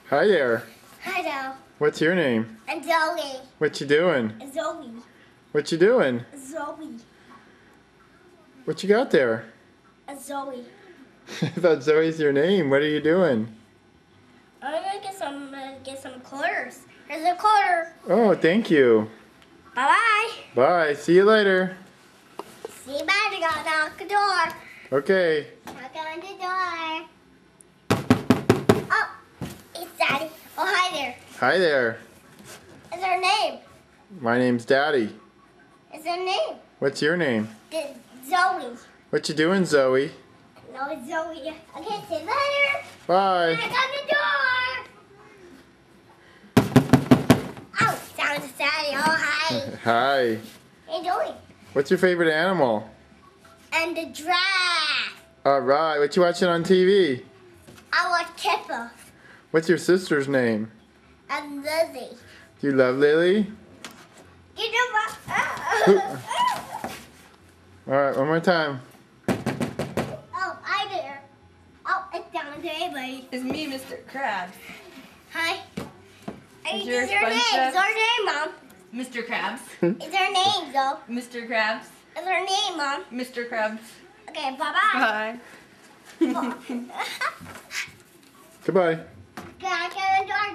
Hi there. Hello. What's your name? I'm Zoe. What you doing? Zoe. What you doing? Zoe. What you got there? Zoe. I thought Zoe's your name. What are you doing? I'm gonna get some quarters. Here's a quarter. Oh, thank you. Bye bye. Bye. See you later. See you later. Gotta knock the door. Okay. Knock on the door. Oh, it's Daddy. Oh, hi there. Hi there. Is her name? My name's Daddy. Is her name? What's your name? Zoe. What you doing, Zoe? No, it's Zoe. Okay, see you later. Bye. Knock on the door. Oh, sounds Daddy. Oh, hi. Hi. How you doing? What's your favorite animal? And the giraffe. All right. What you watching on TV? I want Kipper What's your sister's name? and Lizzie. Do you love Lily? You know what? All right. One more time. Oh, hi there. Oh, it's down to everybody. It's me, Mr. Krabs. Hi. Is Is yours her name? SpongeBob? Is her name, Mom? Mr. Krabs. Is her name, though? Mr. Krabs. Is her name, Mom? Mr. Krabs. Okay, bye-bye. Bye. Goodbye. Can I get a door?